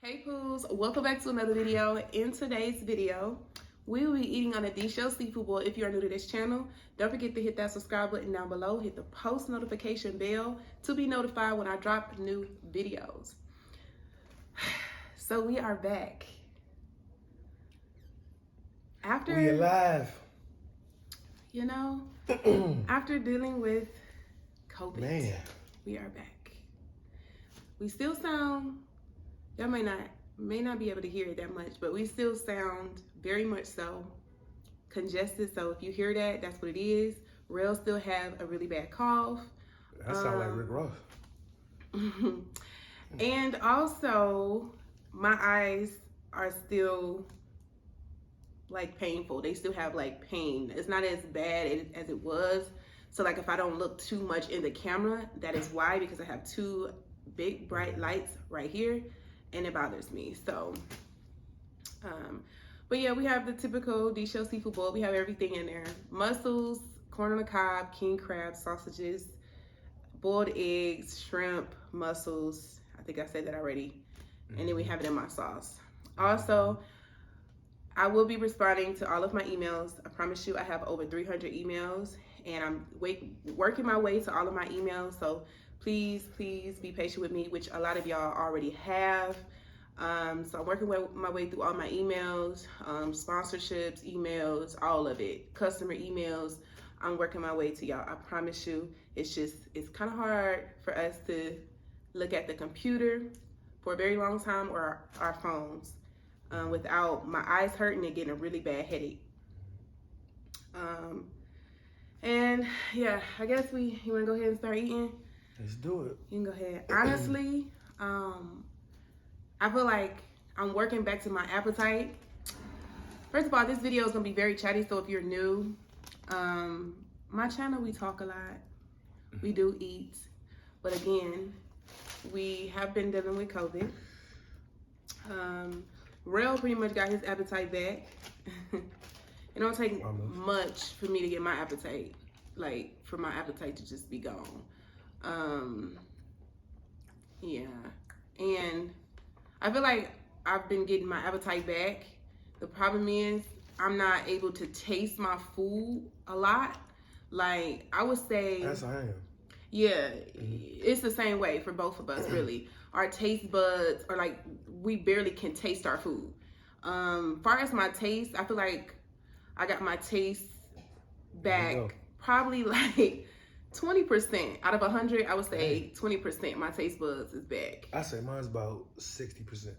Hey Poohs, welcome back to another video. In today's video, we will be eating on a Deshelled seafood boil. If you are new to this channel, don't forget to hit that subscribe button down below. Hit the post notification bell to be notified when I drop new videos. So we are back. We alive. You know, after dealing with COVID, Man, we are back. We still sound, y'all may not be able to hear it that much, but we still sound very much so congested. So if you hear that, that's what it is. Rel still have a really bad cough. that sounds like Rick Ross. And also, my eyes are still like painful. They still have like pain. It's not as bad as it was. So like if I don't look too much in the camera, that is why, because I have two big bright lights right here and it bothers me. So but yeah, we have the typical Deshelled seafood boil. We have everything in there: mussels, corn on the cob, king crab, sausages, boiled eggs, shrimp, mussels. I think I said that already. And then we have it in my sauce. Also, I will be responding to all of my emails. I promise you I have over 300 emails and I'm working my way to all of my emails. So please be patient with me, which a lot of y'all already have. So I'm working my way through all my emails, sponsorships, emails, all of it, customer emails. I'm working my way to y'all. I promise you, it's kind of hard for us to look at the computer for a very long time or our phones without my eyes hurting and getting a really bad headache. And yeah, I guess you want to go ahead and start eating? Let's do it. You can go ahead. Honestly, I feel like I'm working back to my appetite. First of all, this video is gonna be very chatty, so if you're new, my channel, we talk a lot. We do eat, but again, we have been dealing with COVID. Rel pretty much got his appetite back. It don't take much for me to get my appetite, like for my appetite to just be gone. Yeah, and I feel like I've been getting my appetite back. The problem is I'm not able to taste my food a lot. Like I would say, that's I am. Yeah, it's the same way for both of us, really. Our taste buds are like, we barely can taste our food. Far as my taste, I feel like I got my taste back probably like 20%. Out of 100, I would say 20% my taste buds is back. I say mine's about 60%.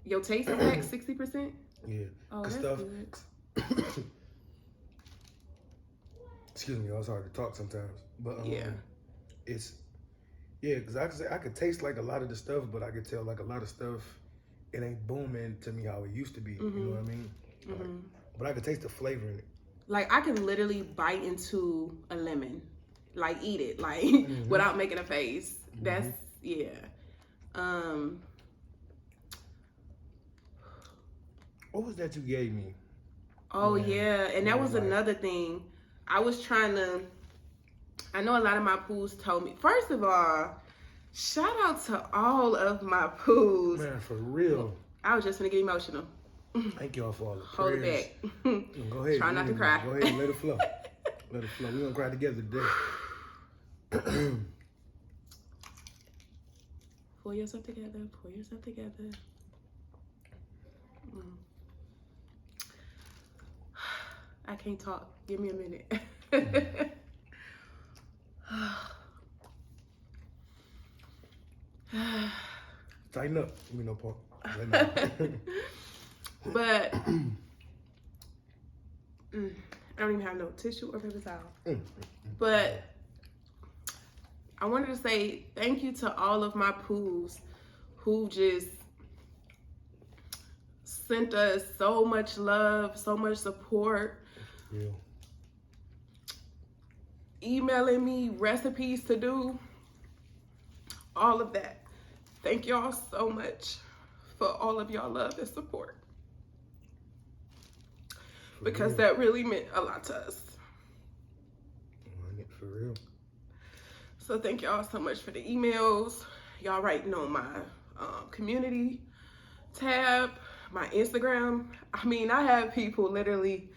Your taste is back 60%? Yeah. Oh, that's stuff. good. Excuse me, it's hard to talk sometimes. But yeah. Because I could taste like a lot of the stuff, but I could tell like a lot of stuff, it ain't booming to me how it used to be. You know what I mean? Like, but I could taste the flavor in it. Like I can literally bite into a lemon, like eat it, like without making a face. That's yeah. What was that you gave me? Oh yeah, and that was another thing. I was trying to. I know a lot of my Poohs told me. First of all, shout out to all of my Poohs. Man, for real. I was just gonna get emotional. Thank y'all for all the Hold prayers. it back. Go ahead. Try not to cry. Go ahead and let it flow. Let it flow. We're gonna cry together today. Pull yourself together. Pull yourself together. I can't talk. Give me a minute. Tighten up. Give me no pork. But I don't even have no tissue or paper towel. But I wanted to say thank you to all of my Poohs who just sent us so much love, so much support. Yeah. Emailing me recipes to do, all of that. Thank y'all so much for all of y'all love and support. Because that really meant a lot to us. For real. So thank y'all so much for the emails. Y'all writing on my community my Instagram, I mean, I have people literally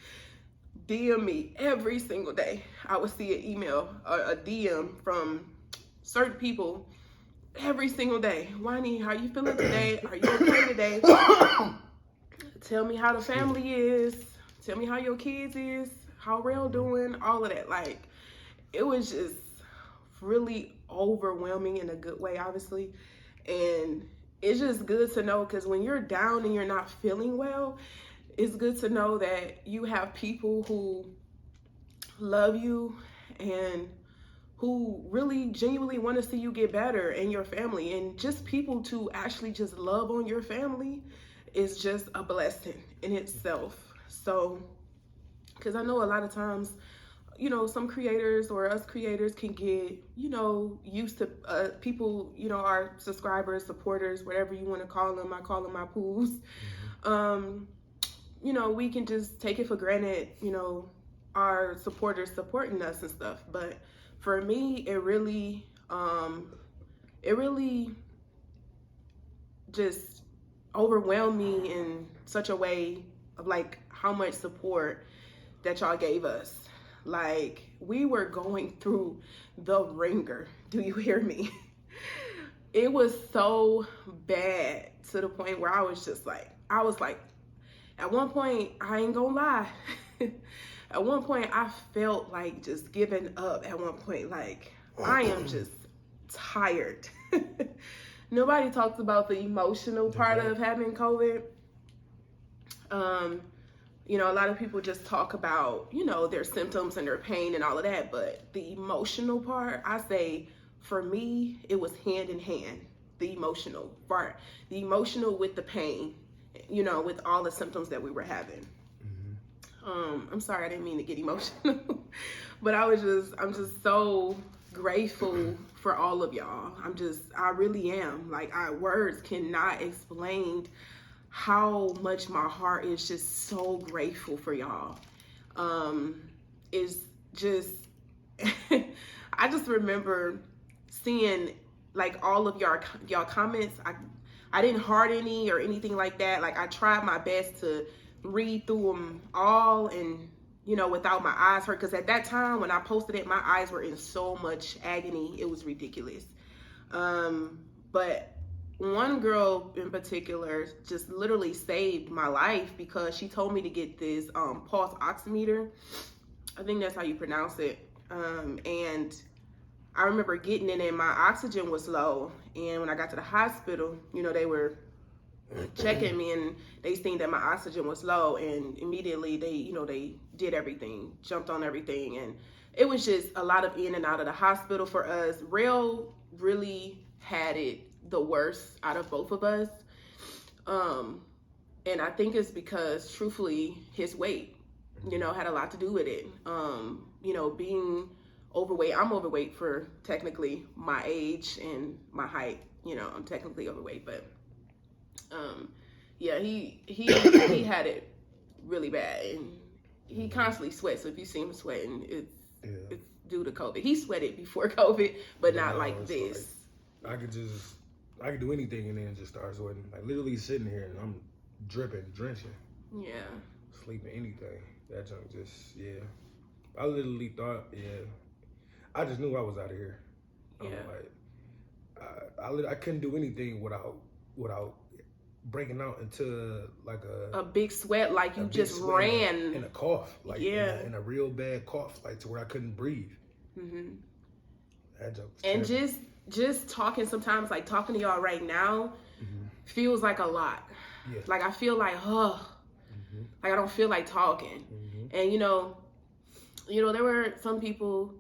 DM me every single day. I would see an email or a DM from certain people every single day. Wannie, how you feeling today? Are you okay today? Tell me how the family is. Tell me how your kids is. How Rail doing? All of that. Like, it was just really overwhelming in a good way, obviously. And it's just good to know, because when you're down and you're not feeling well, it's good to know that you have people who love you and who really genuinely want to see you get better, and your family, and just people to actually just love on your family is just a blessing in itself. So, because I know a lot of times, you know, some creators or us creators can get, you know, used to people, you know, our subscribers, supporters, whatever you want to call them. I call them my Poohs. You know, we can just take it for granted, you know, our supporters supporting us and stuff. But for me, it really just overwhelmed me in such a way of like how much support that y'all gave us. Like, we were going through the ringer. Do you hear me? It was so bad to the point where I was like, at one point, I ain't gonna lie. At one point, I felt like just giving up at one point. Like, I am just tired. Nobody talks about the emotional part of having COVID. You know, a lot of people just talk about, you know, their symptoms and their pain and all of that. But the emotional part, I say, for me, it was hand in hand. The emotional part. The emotional with the pain, you know, with all the symptoms that we were having. I'm sorry, I didn't mean to get emotional, but I'm just so grateful for all of y'all. I really am. Like, words cannot explain how much my heart is just so grateful for y'all. It's just, I just remember seeing like all of y'all comments. I didn't heart any or anything like that. Like, I tried my best to read through them all, and you know, without my eyes hurt, because at that time when I posted it, my eyes were in so much agony, it was ridiculous. But one girl in particular just literally saved my life, because she told me to get this pulse oximeter. I think that's how you pronounce it. And I remember getting it, and my oxygen was low, and when I got to the hospital, you know, they were checking me, and they seen that my oxygen was low, and immediately they did everything, jumped on everything, and it was just a lot of in and out of the hospital for us. Rail really had it the worst out of both of us, and I think it's because, truthfully, his weight, you know, had a lot to do with it. You know, being overweight, I'm overweight for technically my age and my height. You know, I'm technically overweight, but yeah, he had it really bad, and he constantly sweats. So if you see him sweating, it's due to COVID. He sweated before COVID, but not like this. Like, I could do anything and then just start sweating. Like, literally sitting here and I'm dripping, drenching. Yeah. Sleeping, anything. That junk just, yeah. I literally thought, I just knew I was out of here. Like, I couldn't do anything without breaking out into like a big sweat, like you just ran in a cough, like in a real bad cough, like to where I couldn't breathe. That joke was and terrible. just talking sometimes, like talking to y'all right now, feels like a lot. Like, I feel like, like I don't feel like talking. And you know, there were some people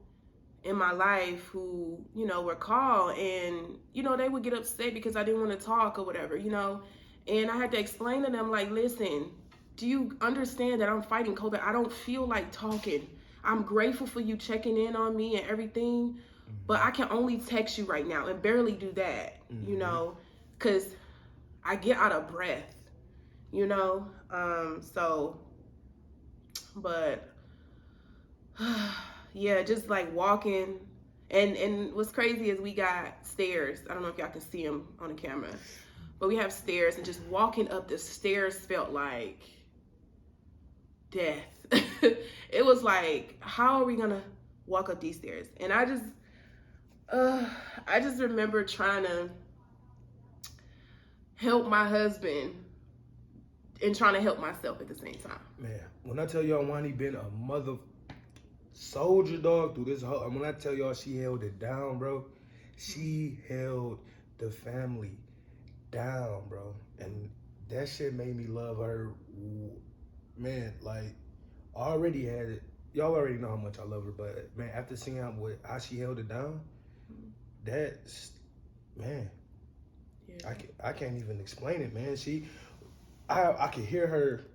in my life who, you know, were called, and you know, they would get upset because I didn't want to talk or whatever, you know. And I had to explain to them, like, listen, do you understand that I'm fighting COVID? I don't feel like talking. I'm grateful for you checking in on me and everything, but I can only text you right now, and barely do that, you know, because I get out of breath, you know. So, but yeah, just like walking, and what's crazy is we got stairs. I don't know if y'all can see them on the camera, but we have stairs, and just walking up the stairs felt like death. It was like, how are we gonna walk up these stairs? And I just remember trying to help my husband and trying to help myself at the same time. Man, when I tell y'all, Wannie been a mother soldier, dog, through this whole, when I tell y'all she held it down, bro, she held the family down, bro. And that shit made me love her. Man, like, I already had it. Y'all already know how much I love her, but man, after seeing how she held it down, that's, man, yeah. I can't even explain it, man. I could hear her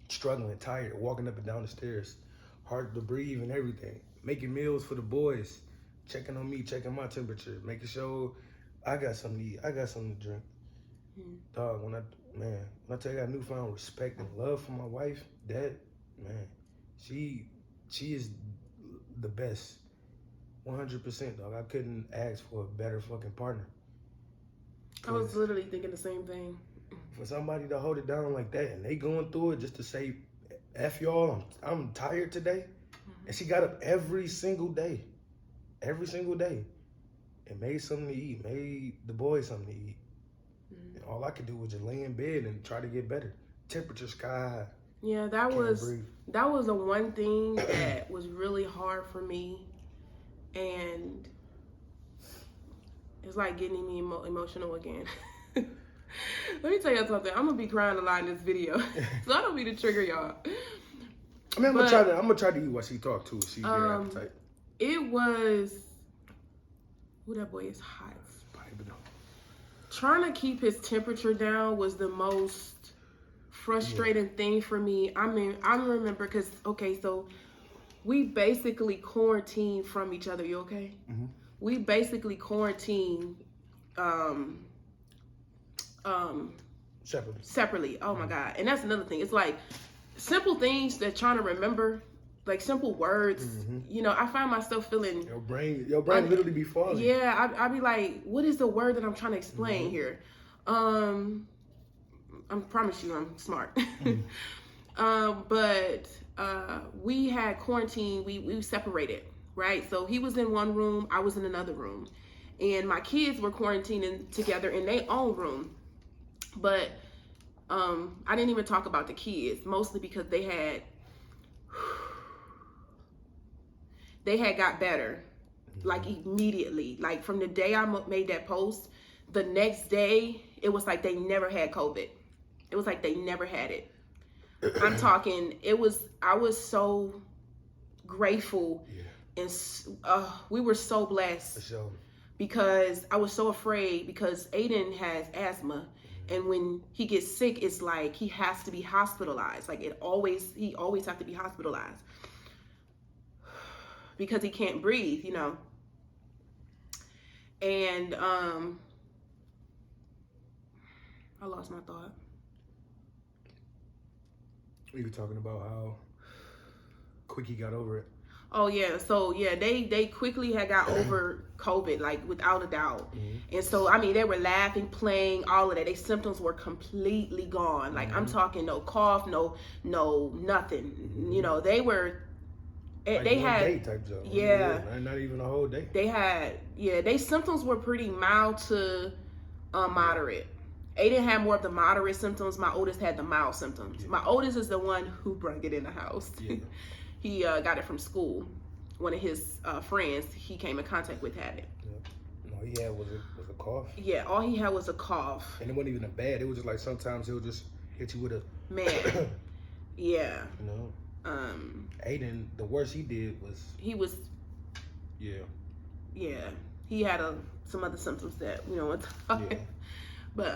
struggling, tired, walking up and down the stairs, hard to breathe and everything, making meals for the boys, checking on me, checking my temperature, making sure I got something to eat, I got something to drink. Dog, when I tell you I got newfound respect and love for my wife, that, man, she is the best. 100%, dog. I couldn't ask for a better fucking partner. I was literally thinking the same thing. For somebody to hold it down like that, and they going through it just to say, F y'all, I'm tired today. And she got up every single day, and made something to eat, made the boys something to eat. And all I could do was just lay in bed and try to get better. Temperature sky high. Yeah, that was the one thing that was really hard for me, and it's like getting me emotional again. Let me tell you something. I'm gonna be crying a lot in this video, so I don't mean to trigger y'all. I mean, I'm gonna try to eat what she talked to. She get appetite. It was, that boy is hot. Trying to keep his temperature down was the most frustrating thing for me. I mean, I remember because, okay, so we basically quarantined from each other. You okay? Mm-hmm. We basically quarantined separately. Oh my God. And that's another thing. It's like simple things that trying to remember, like simple words, you know, I find myself feeling your brain literally be falling. Yeah, I be like, what is the word that I'm trying to explain here? I promise you I'm smart. But we had quarantine, we separated, right? So he was in one room, I was in another room. And my kids were quarantining together in their own room. But I didn't even talk about the kids, mostly because they had got better, like immediately. Like from the day I made that post, the next day, it was like they never had COVID. It was like they never had it. I'm talking, I was so grateful, and we were so blessed. For sure. Because I was so afraid, because Aiden has asthma, and when he gets sick, it's like he has to be hospitalized. Like he always have to be hospitalized because he can't breathe, you know. And I lost my thought. We were talking about how quick he got over it. Oh yeah, so yeah, they quickly had got over COVID, like without a doubt. And so I mean, they were laughing, playing, all of that. Their symptoms were completely gone. Like I'm talking, no cough, no nothing. You know, they were. Like they had day type job. Yeah, not even a whole day. They had their symptoms were pretty mild to moderate. Aiden had more of the moderate symptoms. My oldest had the mild symptoms. My oldest is the one who brought it in the house. He got it from school. One of his friends he came in contact with had it. All he had was a cough. Yeah, all he had was a cough. And it wasn't even a bad. It was just like sometimes he'll just hit you with a... Man. Yeah. You know? Aiden, the worst he did was... He was... Yeah. Yeah. He had some other symptoms that we don't want to talk about. But,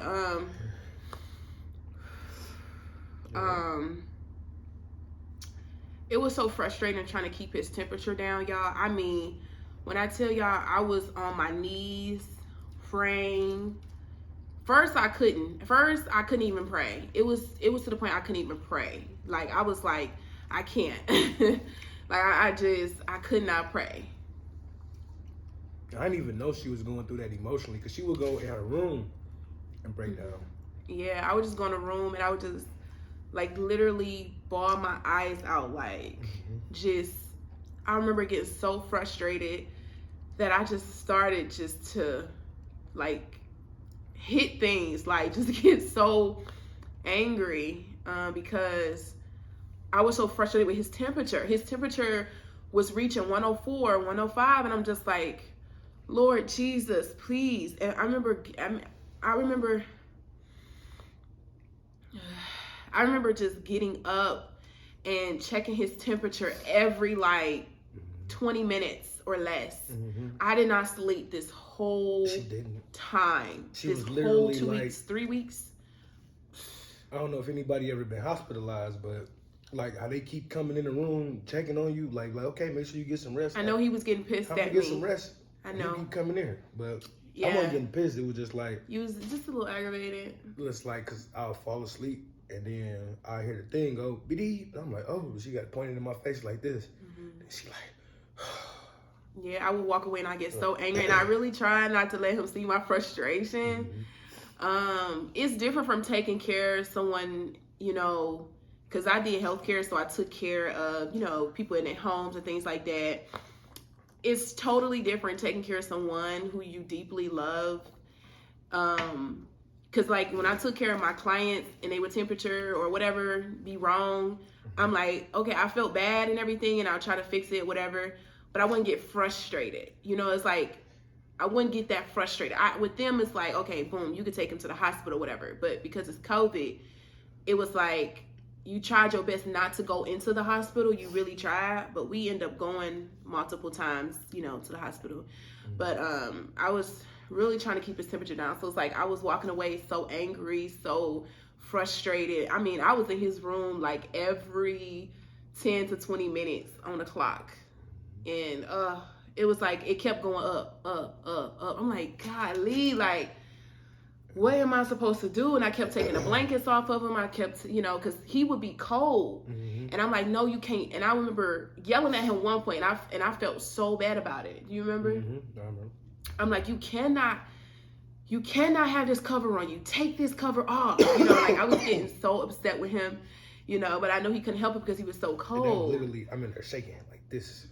it was so frustrating trying to keep his temperature down, y'all. I mean, when I tell y'all I was on my knees praying. First I couldn't even pray. It was to the point I couldn't even pray. Like I was like, I can't. Like I could not pray. I didn't even know she was going through that emotionally, because she would go in her room and break down. Yeah, I would just go in a room and I would just like literally bawl my eyes out, like just. I remember getting so frustrated that I just started just to like hit things, like just get so angry because I was so frustrated with his temperature. His temperature was reaching 104, 105, and I'm just like, Lord Jesus, please. And I remember just getting up and checking his temperature every like 20 minutes or less. I did not sleep this whole time. She this was whole literally 2 like, weeks, 3 weeks. I don't know if anybody ever been hospitalized, but like how they keep coming in the room checking on you, like okay, make sure you get some rest. I know he was getting pissed at me. Get some rest. I know. You keep coming in, but yeah. I wasn't getting pissed. It was just like you was just a little aggravated. It's like because I'll fall asleep and then I hear the thing go beep. I'm like, oh, she got pointed in my face like this. And she like. Yeah, I would walk away and I get so angry, and I really try not to let him see my frustration. It's different from taking care of someone, you know, because I did healthcare, so I took care of, you know, people in their homes and things like that. It's totally different taking care of someone who you deeply love. Because like when I took care of my clients and they would temperature or whatever be wrong, I'm like, okay, I felt bad and everything, and I'll try to fix it, whatever. But I wouldn't get frustrated. You know, it's like, I wouldn't get that frustrated. With them, it's like, okay, boom, you could take them to the hospital, whatever. But because it's COVID, it was like, you tried your best not to go into the hospital. You really tried, but we end up going multiple times, you know, to the hospital. But I was really trying to keep his temperature down. So it's like, I was walking away so angry, so frustrated. I mean, I was in his room like every 10 to 20 minutes on the clock. And it was like, it kept going up. I'm like, golly, like, what am I supposed to do? And I kept taking the blankets off of him. I kept, you know, because he would be cold. And I'm like, no, you can't. And I remember yelling at him one point, and I felt so bad about it. Do you remember? I remember. I'm like, you cannot have this cover on you. Take this cover off. You know, like I was getting so upset with him, you know, but I know he couldn't help it because he was so cold. And literally, I'm in there shaking like this.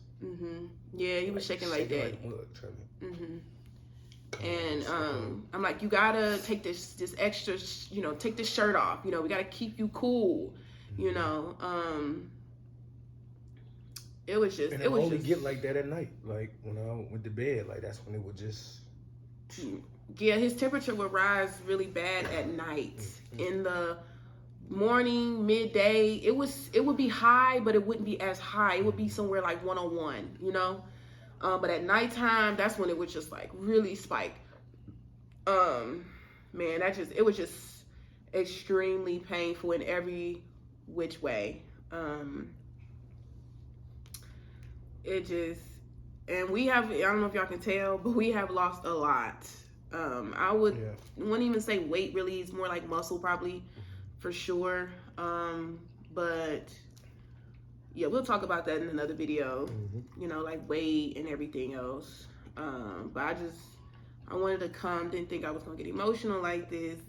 Yeah, he was shaking like that. Like mud, and I'm like, you gotta take this extra, you know, take this shirt off. You know, we gotta keep you cool. You know, it was just. And it was only just, get like that at night. Like when I went to bed, like that's when it would just. Yeah, his temperature would rise really bad at night. In the morning, midday, it would be high, but it wouldn't be as high. It would be somewhere like 101, you know. But at nighttime, that's when it would just like really spike. Man, it was just extremely painful in every which way. And we have, I don't know if y'all can tell, but we have lost a lot. I wouldn't even say weight really, it's more like muscle probably, for sure. But yeah, we'll talk about that in another video, you know, like weight and everything else. But I wanted to come, didn't think I was gonna get emotional like this,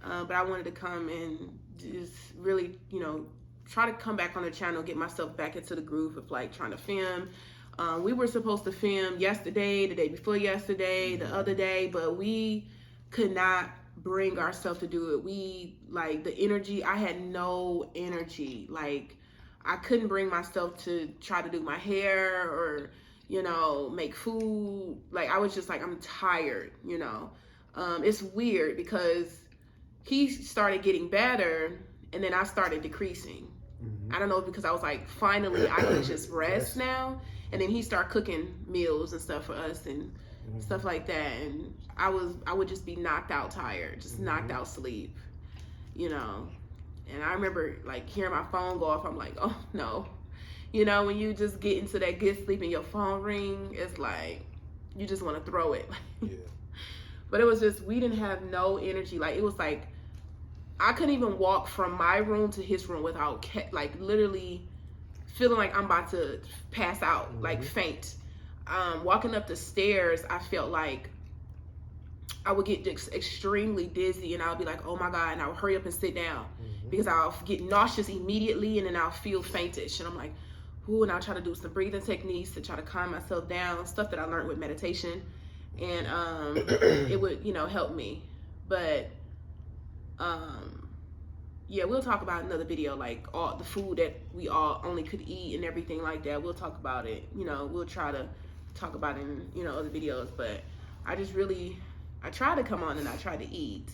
but I wanted to come and just really, you know, try to come back on the channel, get myself back into the groove of like trying to film. We were supposed to film yesterday, the day before yesterday, the other day, but we could not bring ourselves to do it. We, like, the energy, I had no energy. Like, I couldn't bring myself to try to do my hair or, you know, make food. Like, I was just like, I'm tired, you know. It's weird because he started getting better and then I started decreasing. I don't know, because I was like, finally, I can just rest now. And then he started cooking meals and stuff for us and stuff like that. And I would just be knocked out tired, just knocked out sleep, you know. And I remember like hearing my phone go off. I'm like, oh no. You know, when you just get into that good sleep and your phone ring, it's like, you just want to throw it. Yeah. But it was just, we didn't have no energy. Like, it was like, I couldn't even walk from my room to his room without like literally feeling like I'm about to pass out, like faint. Walking up the stairs, I felt like I would get extremely dizzy, and I would be like, oh my God, and I would hurry up and sit down because I'll get nauseous immediately, and then I'll feel faintish, and I'm like, ooh, and I'll try to do some breathing techniques to try to calm myself down, stuff that I learned with meditation, and it would, you know, help me. But yeah, we'll talk about another video, like all the food that we all only could eat and everything like that. We'll talk about it. You know, we'll try to talk about it in, you know, other videos. But I try to come on and I try to eat,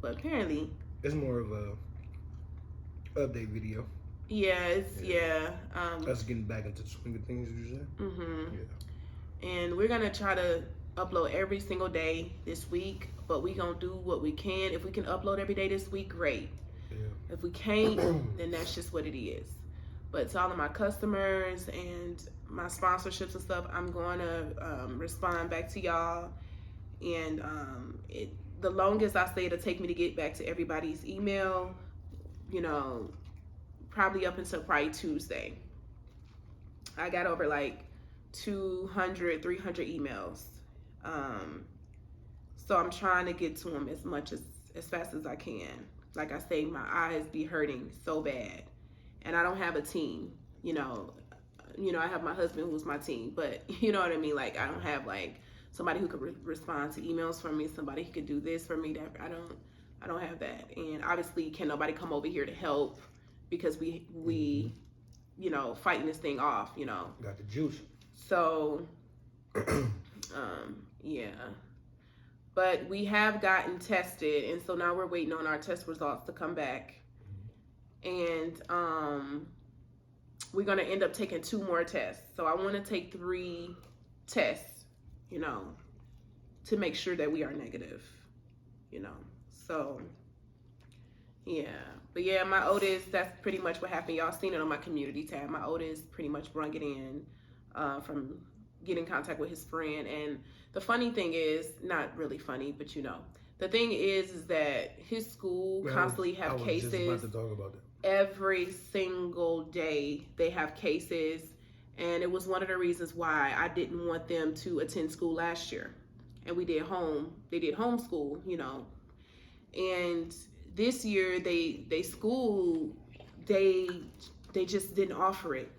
but apparently it's more of a update video. Yeah, Us getting back into the swing of things, you said. Yeah. And we're gonna try to upload every single day this week, but we gonna do what we can. If we can upload every day this week, great. If we can't, then that's just what it is. But to all of my customers and my sponsorships and stuff, I'm going to respond back to y'all. And the longest I say it'll take me to get back to everybody's email, you know, probably up until probably Tuesday. I got over like 200, 300 emails. So I'm trying to get to them as fast as I can. Like I say, my eyes be hurting so bad, and I don't have a team. You know, I have my husband who's my team, but you know what I mean. Like I don't have like somebody who could respond to emails for me, somebody who could do this for me. That I don't have that, and obviously, can nobody come over here to help because we you know, fighting this thing off. You know, got the juice. So, yeah. But we have gotten tested, and so now we're waiting on our test results to come back. And we're going to end up taking 2 more tests. So I want to take 3 tests, you know, to make sure that we are negative, you know. So, yeah. But yeah, my oldest, that's pretty much what happened. Y'all seen it on my community tab. My oldest pretty much brung it in from getting in contact with his friend. And the funny thing is, not really funny, but you know, the thing is that his school constantly have cases. I was just about to talk about that. Every single day they have cases, and it was one of the reasons why I didn't want them to attend school last year. And they did homeschool, you know. And this year they just didn't offer it.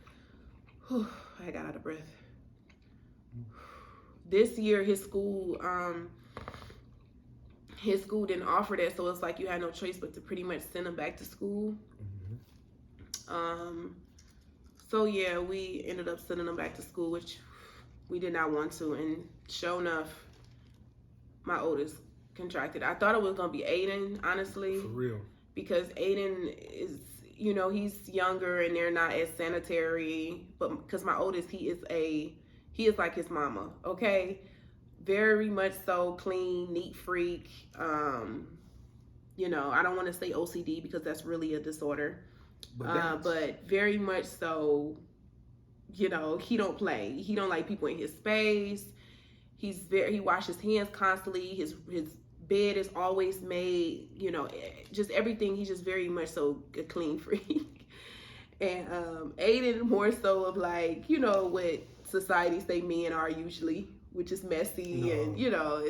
Whew, I got out of breath. This year his school didn't offer that, so it's like you had no choice but to pretty much send him back to school. So yeah, we ended up sending him back to school, which we did not want to, and sure enough, my oldest contracted. I thought it was gonna be Aiden, honestly. For real. Because Aiden is, you know, he's younger and they're not as sanitary, but because my oldest, he is like his mama, okay? Very much so, clean, neat freak. You know, I don't want to say OCD because that's really a disorder. But very much so, you know, he don't play. He don't like people in his space. He washes hands constantly. His bed is always made, you know, just everything. He's just very much so a clean freak. And Aiden more so of like, you know, what society say men are usually, which is messy and, you know,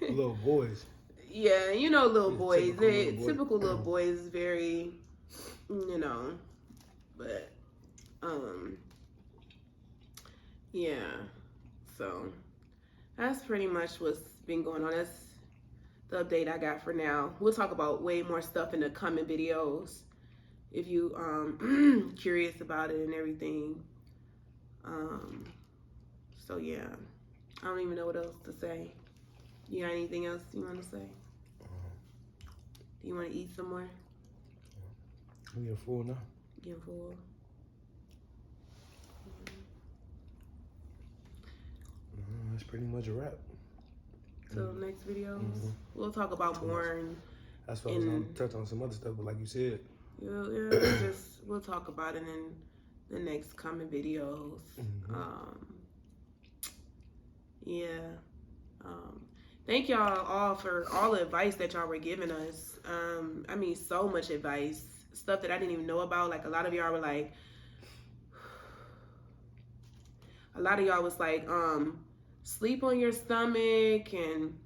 little boys. Yeah, you know, little boys. Typical little boys is very, you know, but yeah. So that's pretty much what's been going on. That's the update I got for now. We'll talk about way more stuff in the coming videos if you curious about it and everything. So yeah, I don't even know what else to say. You got anything else you want to say? Do you want to eat some more? I'm getting full now. Getting full. That's pretty much a wrap. Till next video, we'll talk about more. And that's why I was going to touch on some other stuff, but like you said, we'll talk about it in the next coming videos. Thank y'all all for all the advice that y'all were giving us. I mean, so much advice, stuff that I didn't even know about. Like a lot of y'all were like, sleep on your stomach, and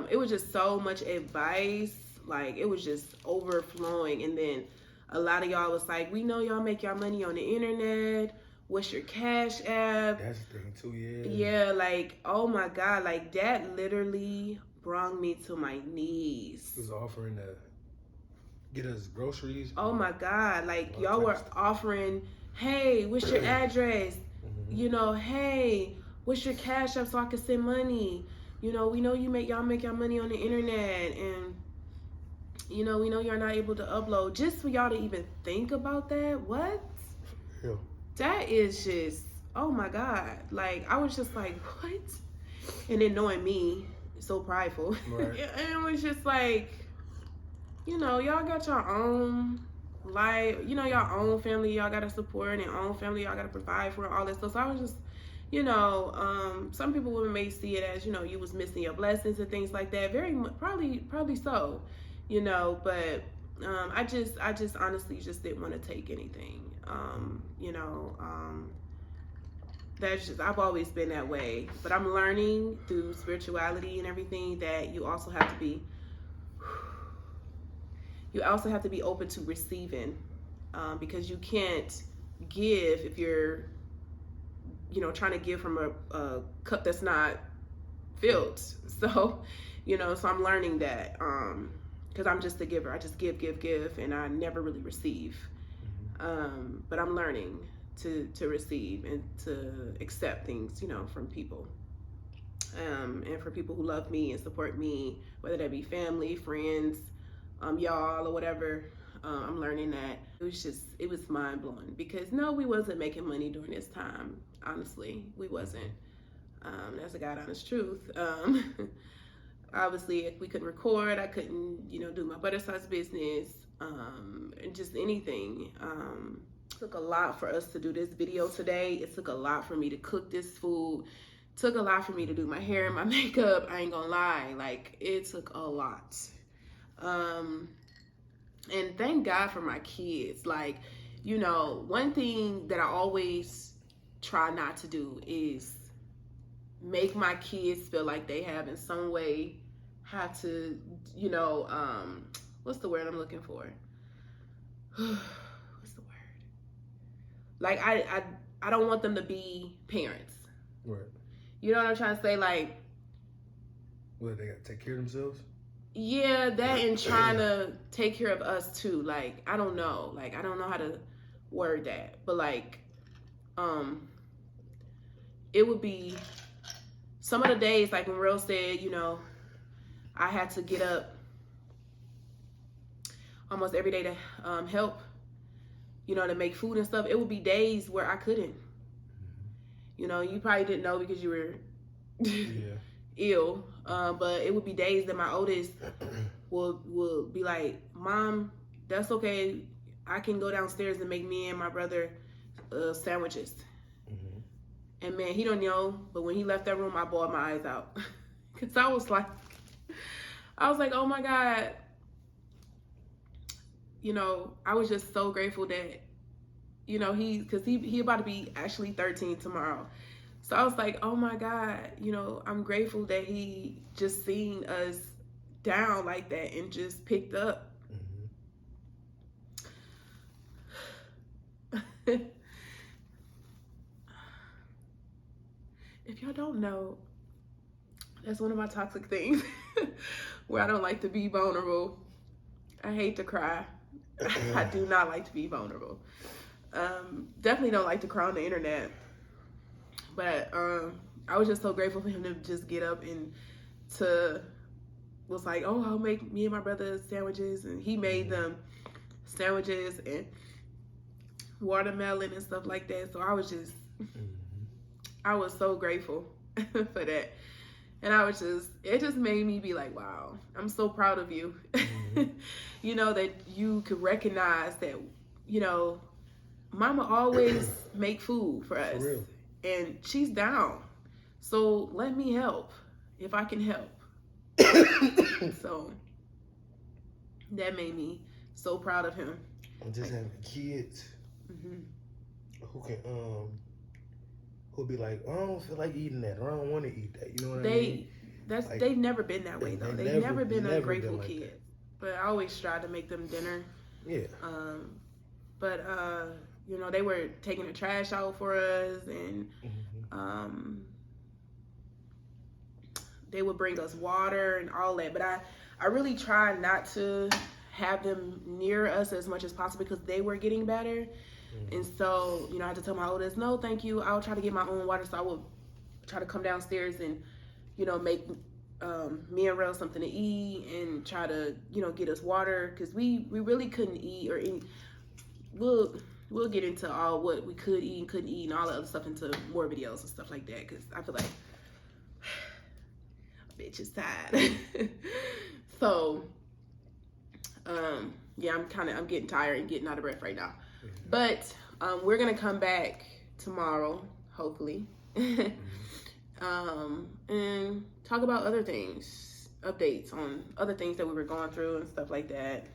It was just so much advice. Like, it was just overflowing. And then a lot of y'all was like, we know y'all make y'all money on the internet. What's your Cash App? That's the thing too, yeah. Yeah, like, oh my God. Like, that literally brought me to my knees. He was offering to get us groceries. Oh my God. Like, y'all were offering, hey, what's your address? You know, hey, what's your Cash App so I can send money? You know, we know y'all make your money on the internet, and you know, we know you're not able to upload. Just for y'all to even think about that, what? Yeah. That is just, oh my God. Like, I was just like, what? And then knowing me, so prideful. Right. And it was just like, you know, y'all got your own life, you know, your own family y'all got to support, and your own family y'all got to provide for, all that stuff. So I was just, you know, some people may see it as, you know, you was missing your blessings and things like that. Very much, probably so, you know, but I just honestly just didn't want to take anything. You know, that's just, I've always been that way, but I'm learning through spirituality and everything that you also have to be open to receiving, because you can't give if you're, you know, trying to give from a cup that's not filled. So, you know, so I'm learning that, because I'm just a giver. I just give, and I never really receive. But I'm learning to receive and to accept things, you know, from people. And for people who love me and support me, whether that be family, friends, y'all, or whatever. I'm learning that it was mind blowing, because no, we wasn't making money during this time. Honestly, we wasn't. That's the God honest truth. Obviously, if we couldn't record, I couldn't, you know, do my butterscotch business, and just anything. It took a lot for us to do this video today. It took a lot for me to cook this food. It took a lot for me to do my hair and my makeup. I ain't gonna lie, like, it took a lot. And thank God for my kids. Like, you know, one thing that I always try not to do is make my kids feel like they have in some way have to, you know, what's the word I'm looking for? What's the word? Like, I don't want them to be parents. Right. You know what I'm trying to say? Like, what, they gotta take care of themselves? Yeah, that, and trying to take care of us too. Like, I don't know. Like, I don't know how to word that. But like, it would be some of the days, like when Real said, you know, I had to get up almost every day to help, you know, to make food and stuff. It would be days where I couldn't. You know, you probably didn't know because you were ill. But it would be days that my oldest will be like, Mom, that's okay. I can go downstairs and make me and my brother sandwiches. And man, he don't know, but when he left that room, I bawled my eyes out. Because I was like, oh my God. You know, I was just so grateful that, you know, because he about to be actually 13 tomorrow. So I was like, oh my God, you know, I'm grateful that he just seen us down like that and just picked up. If y'all don't know, that's one of my toxic things where I don't like to be vulnerable. I hate to cry. I do not like to be vulnerable. Definitely don't like to cry on the internet. But I was just so grateful for him to just get up and was like, oh, I'll make me and my brother sandwiches. And he made them sandwiches and watermelon and stuff like that. So I was just, I was so grateful for that. And it just made me be like, wow, I'm so proud of you. You know, that you could recognize that, you know, Mama always make food for us. For real. And she's down. So let me help if I can help. So that made me so proud of him. I'm just having kids who can who'll be like, I don't feel like eating that, or I don't want to eat that. You know what I mean? they've never been that way though. They've never been ungrateful kids. But I always tried to make them dinner. Yeah. But you know, they were taking the trash out for us, and they would bring us water and all that. But I really tried not to have them near us as much as possible because they were getting better. And so, you know, I had to tell my oldest, no, thank you. I'll try to get my own water. So I would try to come downstairs and, you know, make me and Rel something to eat and try to, you know, get us water because we really couldn't eat or eat. We'll get into all what we could eat and couldn't eat and all the other stuff into more videos and stuff like that because I feel like bitch is tired. So yeah, I'm getting tired and getting out of breath right now. But we're gonna come back tomorrow, hopefully, and talk about other things, updates on other things that we were going through and stuff like that.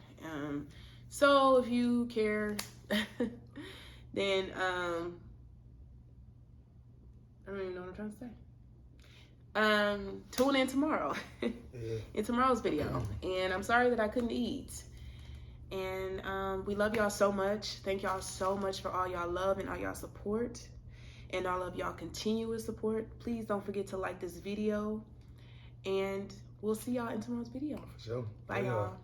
So if you care, then I don't even know what I'm trying to say. Tune in tomorrow in tomorrow's video. And I'm sorry that I couldn't eat. And we love y'all so much. Thank y'all so much for all y'all love and all y'all support and all of y'all continuous support. Please don't forget to like this video, and we'll see y'all in tomorrow's video. For sure. Bye y'all.